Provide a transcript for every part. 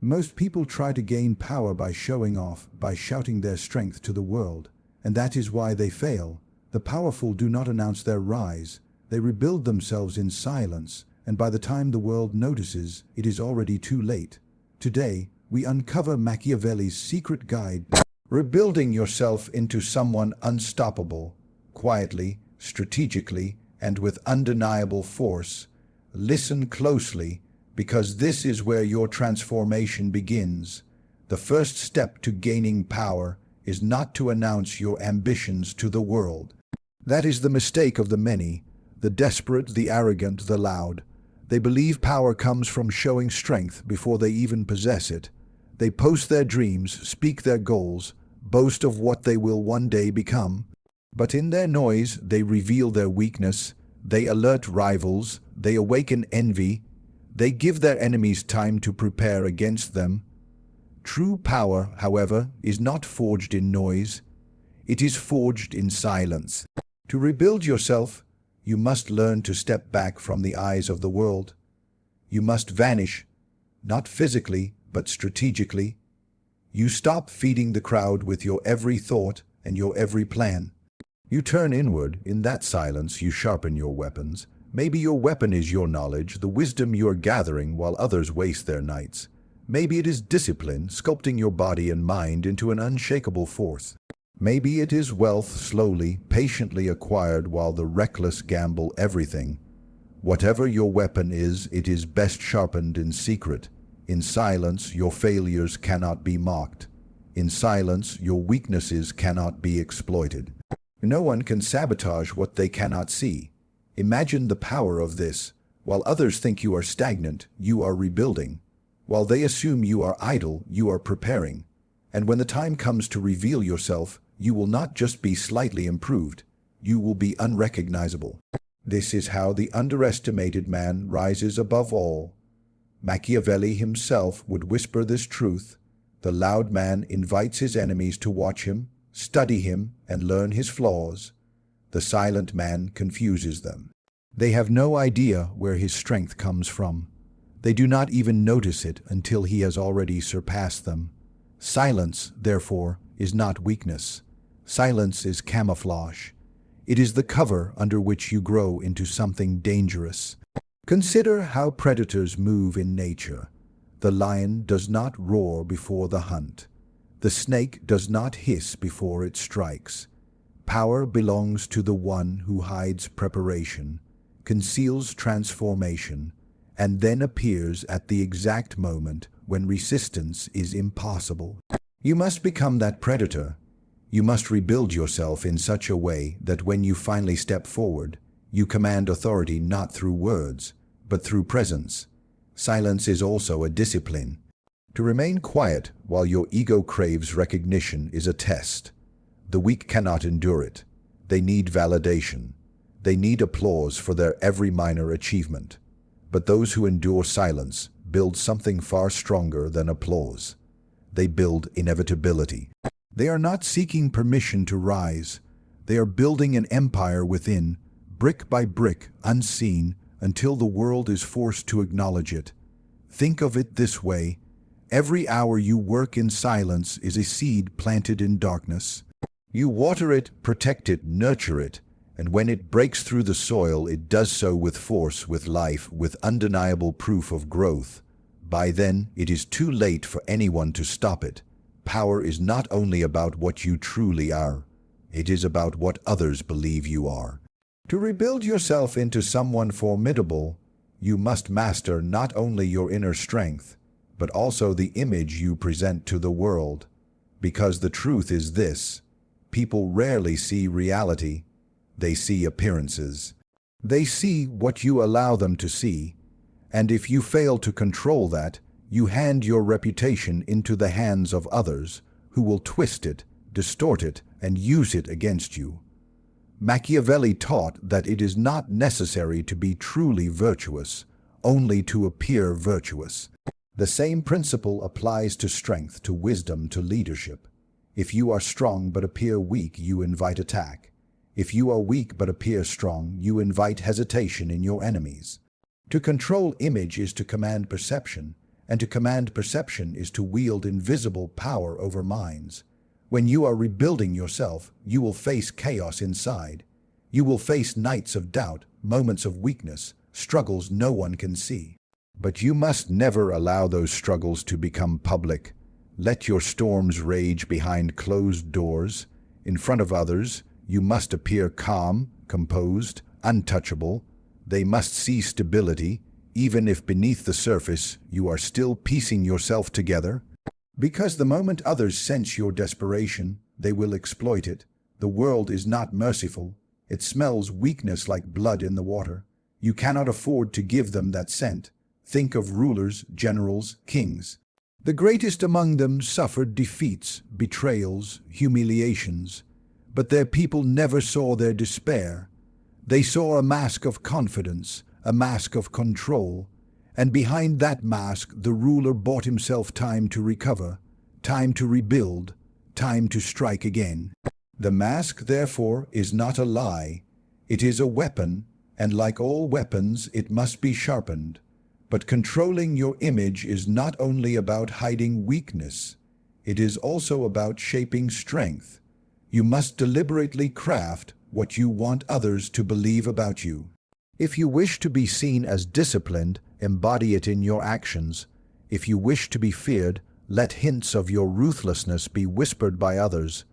Most people try to gain power by showing off, by shouting their strength to the world, and that is why they fail. The powerful do not announce their rise. They rebuild themselves in silence, and by the time the world notices, it is already too late. Today, we uncover Machiavelli's secret guide, rebuilding yourself into someone unstoppable, quietly, strategically, and with undeniable force. Listen closely, because this is where your transformation begins. The first step to gaining power is not to announce your ambitions to the world. That is the mistake of the many, the desperate, the arrogant, the loud. They believe power comes from showing strength before they even possess it. They post their dreams, speak their goals, boast of what they will one day become. But in their noise, they reveal their weakness. They alert rivals. They awaken envy. They give their enemies time to prepare against them. True power, however, is not forged in noise. It is forged in silence. To rebuild yourself, you must learn to step back from the eyes of the world. You must vanish, not physically, but strategically. You stop feeding the crowd with your every thought and your every plan. You turn inward. In that silence, you sharpen your weapons. Maybe your weapon is your knowledge, the wisdom you are gathering while others waste their nights. Maybe it is discipline, sculpting your body and mind into an unshakable force. Maybe it is wealth, slowly, patiently acquired while the reckless gamble everything. Whatever your weapon is, it is best sharpened in secret. In silence, your failures cannot be mocked. In silence, your weaknesses cannot be exploited. No one can sabotage what they cannot see. Imagine the power of this. While others think you are stagnant, you are rebuilding. While they assume you are idle, you are preparing. And when the time comes to reveal yourself, you will not just be slightly improved. You will be unrecognizable. This is how the underestimated man rises above all. Machiavelli himself would whisper this truth. The loud man invites his enemies to watch him, study him, and learn his flaws. The silent man confuses them. They have no idea where his strength comes from. They do not even notice it until he has already surpassed them. Silence, therefore, is not weakness. Silence is camouflage. It is the cover under which you grow into something dangerous. Consider how predators move in nature. The lion does not roar before the hunt. The snake does not hiss before it strikes. Power belongs to the one who hides preparation, conceals transformation, and then appears at the exact moment when resistance is impossible. You must become that predator. You must rebuild yourself in such a way that when you finally step forward, you command authority not through words, but through presence. Silence is also a discipline. To remain quiet while your ego craves recognition is a test. The weak cannot endure it. They need validation. They need applause for their every minor achievement. But those who endure silence build something far stronger than applause. They build inevitability. They are not seeking permission to rise. They are building an empire within, brick by brick, unseen, until the world is forced to acknowledge it. Think of it this way. Every hour you work in silence is a seed planted in darkness. You water it, protect it, nurture it, and when it breaks through the soil, it does so with force, with life, with undeniable proof of growth. By then, it is too late for anyone to stop it. Power is not only about what you truly are, it is about what others believe you are. To rebuild yourself into someone formidable, you must master not only your inner strength, but also the image you present to the world. Because the truth is this: people rarely see reality, they see appearances. They see what you allow them to see, and if you fail to control that, you hand your reputation into the hands of others who will twist it, distort it, and use it against you. Machiavelli taught that it is not necessary to be truly virtuous, only to appear virtuous. The same principle applies to strength, to wisdom, to leadership. If you are strong but appear weak, you invite attack. If you are weak but appear strong, you invite hesitation in your enemies. To control image is to command perception, and to command perception is to wield invisible power over minds. When you are rebuilding yourself, you will face chaos inside. You will face nights of doubt, moments of weakness, struggles no one can see. But you must never allow those struggles to become public. Let your storms rage behind closed doors. In front of others, you must appear calm, composed, untouchable. They must see stability, even if beneath the surface you are still piecing yourself together. Because the moment others sense your desperation, they will exploit it. The world is not merciful. It smells weakness like blood in the water. You cannot afford to give them that scent. Think of rulers, generals, kings. The greatest among them suffered defeats, betrayals, humiliations. But their people never saw their despair. They saw a mask of confidence, a mask of control. And behind that mask, the ruler bought himself time to recover, time to rebuild, time to strike again. The mask, therefore, is not a lie. It is a weapon, and like all weapons, it must be sharpened. But controlling your image is not only about hiding weakness. It is also about shaping strength. You must deliberately craft what you want others to believe about you. If you wish to be seen as disciplined, embody it in your actions. If you wish to be feared, let hints of your ruthlessness be whispered by others.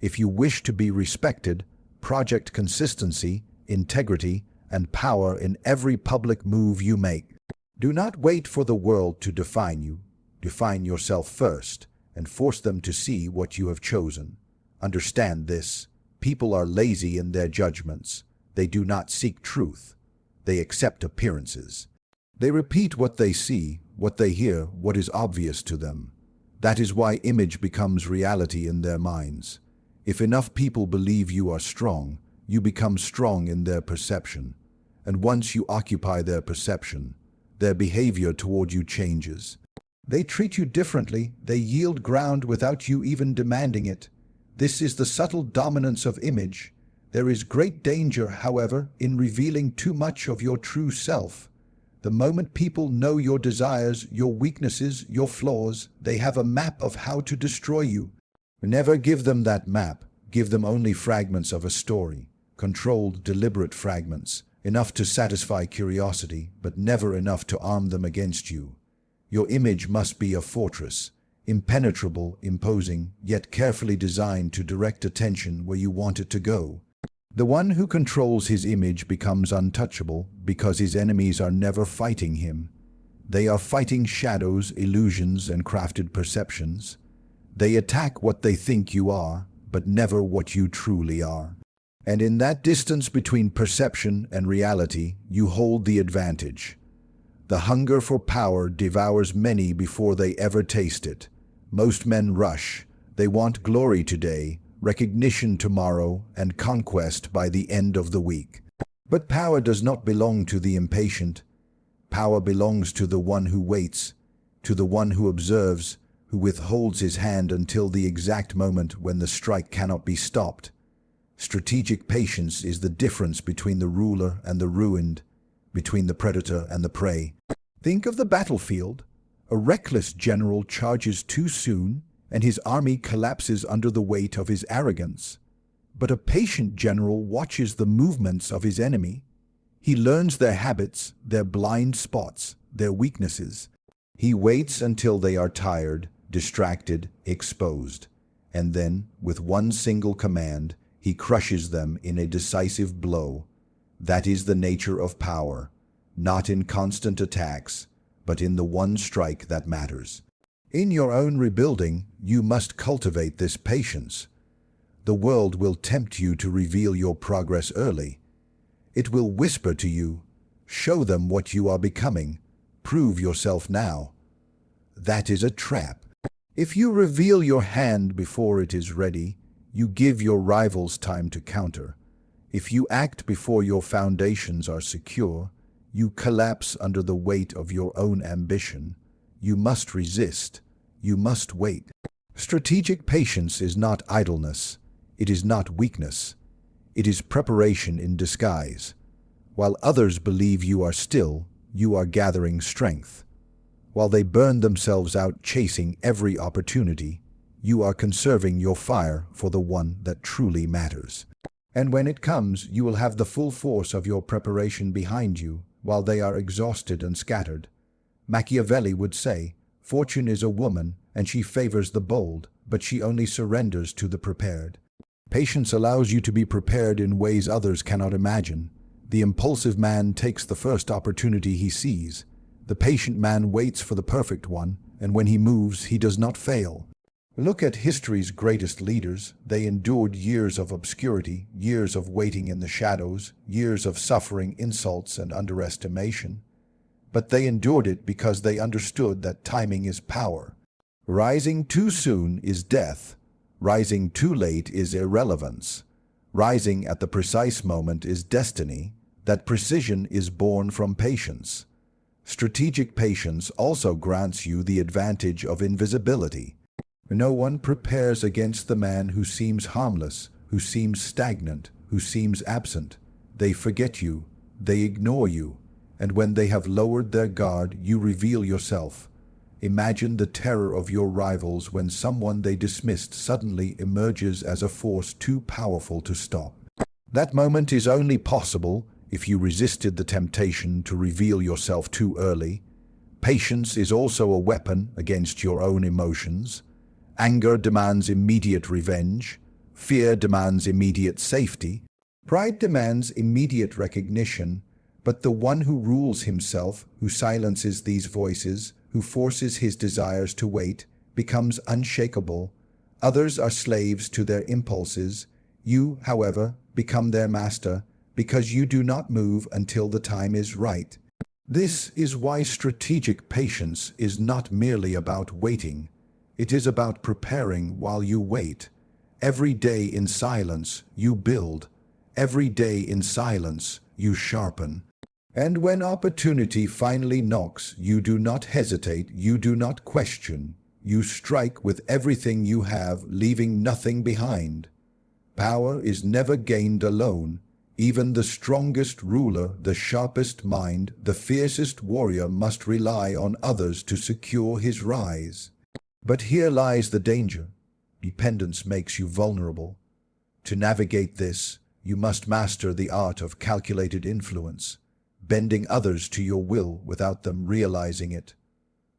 If you wish to be respected, project consistency, integrity, and power in every public move you make. Do not wait for the world to define you. Define yourself first, and force them to see what you have chosen. Understand this. People are lazy in their judgments. They do not seek truth. They accept appearances. They repeat what they see, what they hear, what is obvious to them. That is why image becomes reality in their minds. If enough people believe you are strong, you become strong in their perception. And once you occupy their perception, their behavior toward you changes. They treat you differently, they yield ground without you even demanding it. This is the subtle dominance of image. There is great danger, however, in revealing too much of your true self. The moment people know your desires, your weaknesses, your flaws, they have a map of how to destroy you. Never give them that map. Give them only fragments of a story, controlled, deliberate fragments, enough to satisfy curiosity, but never enough to arm them against you. Your image must be a fortress, impenetrable, imposing, yet carefully designed to direct attention where you want it to go. The one who controls his image becomes untouchable because his enemies are never fighting him. They are fighting shadows, illusions, and crafted perceptions. They attack what they think you are, but never what you truly are. And in that distance between perception and reality, you hold the advantage. The hunger for power devours many before they ever taste it. Most men rush. They want glory today, recognition tomorrow, and conquest by the end of the week. But power does not belong to the impatient. Power belongs to the one who waits, to the one who observes, who withholds his hand until the exact moment when the strike cannot be stopped. Strategic patience is the difference between the ruler and the ruined, between the predator and the prey. Think of the battlefield. A reckless general charges too soon, and his army collapses under the weight of his arrogance. But a patient general watches the movements of his enemy. He learns their habits, their blind spots, their weaknesses. He waits until they are tired, distracted, exposed. And then, with one single command, he crushes them in a decisive blow. That is the nature of power, not in constant attacks, but in the one strike that matters. In your own rebuilding, you must cultivate this patience. The world will tempt you to reveal your progress early. It will whisper to you, show them what you are becoming, prove yourself now. That is a trap. If you reveal your hand before it is ready, you give your rivals time to counter. If you act before your foundations are secure, you collapse under the weight of your own ambition. You must resist. You must wait. Strategic patience is not idleness. It is not weakness. It is preparation in disguise. While others believe you are still, you are gathering strength. While they burn themselves out chasing every opportunity, you are conserving your fire for the one that truly matters. And when it comes, you will have the full force of your preparation behind you, while they are exhausted and scattered. Machiavelli would say, "Fortune is a woman, and she favors the bold, but she only surrenders to the prepared." Patience allows you to be prepared in ways others cannot imagine. The impulsive man takes the first opportunity he sees. The patient man waits for the perfect one, and when he moves, he does not fail. Look at history's greatest leaders. They endured years of obscurity, years of waiting in the shadows, years of suffering insults and underestimation. But they endured it because they understood that timing is power. Rising too soon is death. Rising too late is irrelevance. Rising at the precise moment is destiny. That precision is born from patience. Strategic patience also grants you the advantage of invisibility. No one prepares against the man who seems harmless, who seems stagnant, who seems absent. They forget you, they ignore you, and when they have lowered their guard, you reveal yourself. Imagine the terror of your rivals when someone they dismissed suddenly emerges as a force too powerful to stop. That moment is only possible if you resisted the temptation to reveal yourself too early. Patience is also a weapon against your own emotions. Anger demands immediate revenge. Fear demands immediate safety. Pride demands immediate recognition. But the one who rules himself, who silences these voices, who forces his desires to wait, becomes unshakable. Others are slaves to their impulses. You, however, become their master, because you do not move until the time is right. This is why strategic patience is not merely about waiting. It is about preparing while you wait. Every day in silence, you build. Every day in silence, you sharpen. And when opportunity finally knocks, you do not hesitate, you do not question. You strike with everything you have, leaving nothing behind. Power is never gained alone. Even the strongest ruler, the sharpest mind, the fiercest warrior must rely on others to secure his rise. But here lies the danger. Dependence makes you vulnerable. To navigate this, you must master the art of calculated influence, bending others to your will without them realizing it,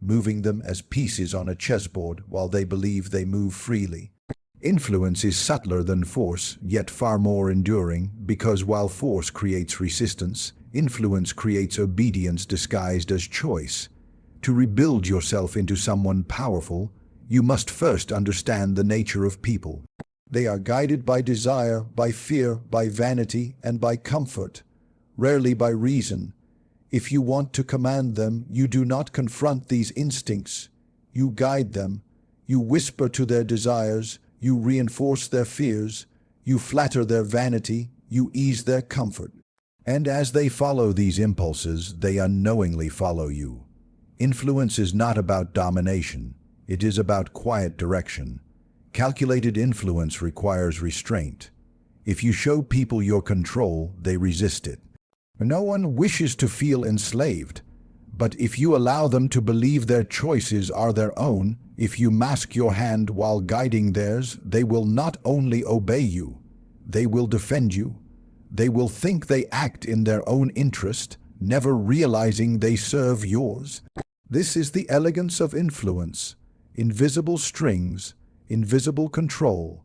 moving them as pieces on a chessboard while they believe they move freely. Influence is subtler than force, yet far more enduring, because while force creates resistance, influence creates obedience disguised as choice. To rebuild yourself into someone powerful, you must first understand the nature of people. They are guided by desire, by fear, by vanity, and by comfort, rarely by reason. If you want to command them, you do not confront these instincts. You guide them. You whisper to their desires. You reinforce their fears. You flatter their vanity. You ease their comfort. And as they follow these impulses, they unknowingly follow you. Influence is not about domination. It is about quiet direction. Calculated influence requires restraint. If you show people your control, they resist it. No one wishes to feel enslaved, but if you allow them to believe their choices are their own, if you mask your hand while guiding theirs, they will not only obey you, they will defend you. They will think they act in their own interest, never realizing they serve yours. This is the elegance of influence. Invisible strings, invisible control.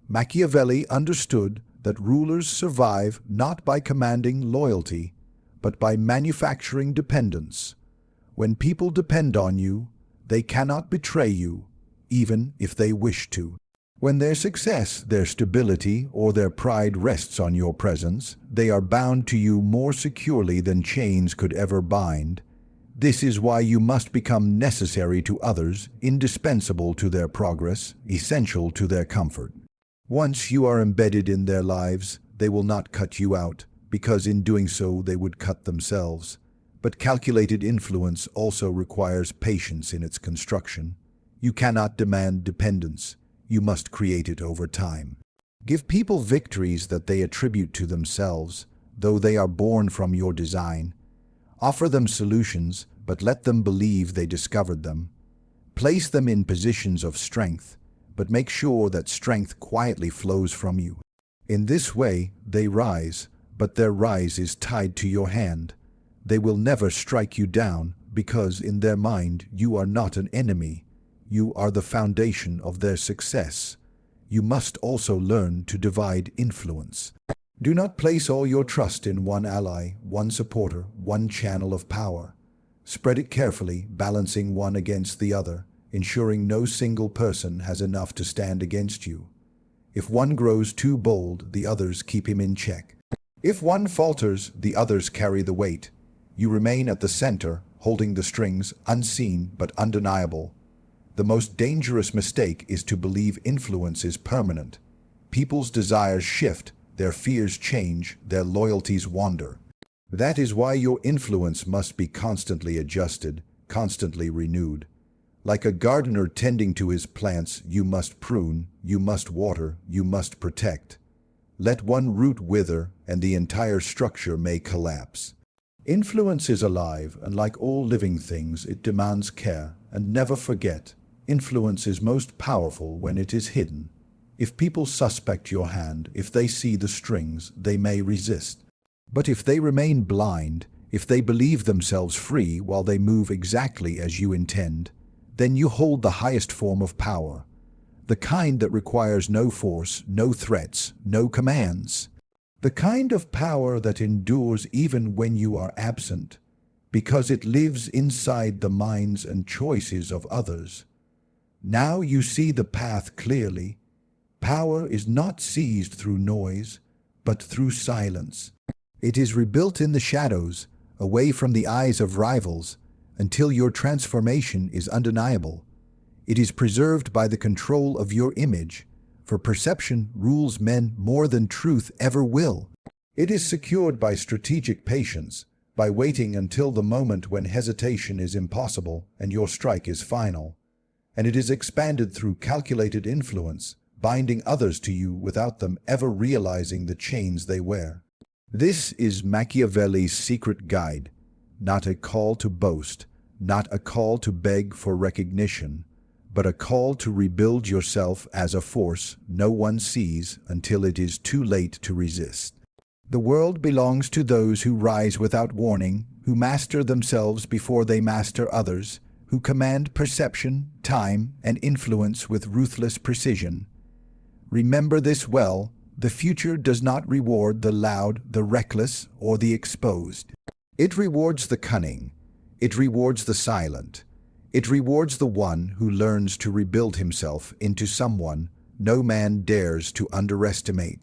Machiavelli understood that rulers survive not by commanding loyalty, but by manufacturing dependence. When people depend on you, they cannot betray you, even if they wish to. When their success, their stability, or their pride rests on your presence, they are bound to you more securely than chains could ever bind. This is why you must become necessary to others, indispensable to their progress, essential to their comfort. Once you are embedded in their lives, they will not cut you out, because in doing so they would cut themselves. But calculated influence also requires patience in its construction. You cannot demand dependence. You must create it over time. Give people victories that they attribute to themselves, though they are born from your design. Offer them solutions, but let them believe they discovered them. Place them in positions of strength, but make sure that strength quietly flows from you. In this way, they rise, but their rise is tied to your hand. They will never strike you down, because in their mind you are not an enemy. You are the foundation of their success. You must also learn to divide influence. Do not place all your trust in one ally, one supporter, one channel of power. Spread it carefully, balancing one against the other, ensuring no single person has enough to stand against you. If one grows too bold, the others keep him in check. If one falters, the others carry the weight. You remain at the center, holding the strings, unseen but undeniable. The most dangerous mistake is to believe influence is permanent. People's desires shift, their fears change, their loyalties wander. That is why your influence must be constantly adjusted, constantly renewed. Like a gardener tending to his plants, you must prune, you must water, you must protect. Let one root wither, and the entire structure may collapse. Influence is alive, and like all living things, it demands care. And never forget, influence is most powerful when it is hidden. If people suspect your hand, if they see the strings, they may resist. But if they remain blind, if they believe themselves free while they move exactly as you intend, then you hold the highest form of power, the kind that requires no force, no threats, no commands, the kind of power that endures even when you are absent, because it lives inside the minds and choices of others. Now you see the path clearly. Power is not seized through noise, but through silence. It is rebuilt in the shadows, away from the eyes of rivals, until your transformation is undeniable. It is preserved by the control of your image, for perception rules men more than truth ever will. It is secured by strategic patience, by waiting until the moment when hesitation is impossible and your strike is final. And it is expanded through calculated influence, binding others to you without them ever realizing the chains they wear. This is Machiavelli's secret guide, not a call to boast, not a call to beg for recognition, but a call to rebuild yourself as a force no one sees until it is too late to resist. The world belongs to those who rise without warning, who master themselves before they master others, who command perception, time, and influence with ruthless precision. Remember this well: the future does not reward the loud, the reckless, or the exposed. It rewards the cunning. It rewards the silent. It rewards the one who learns to rebuild himself into someone no man dares to underestimate.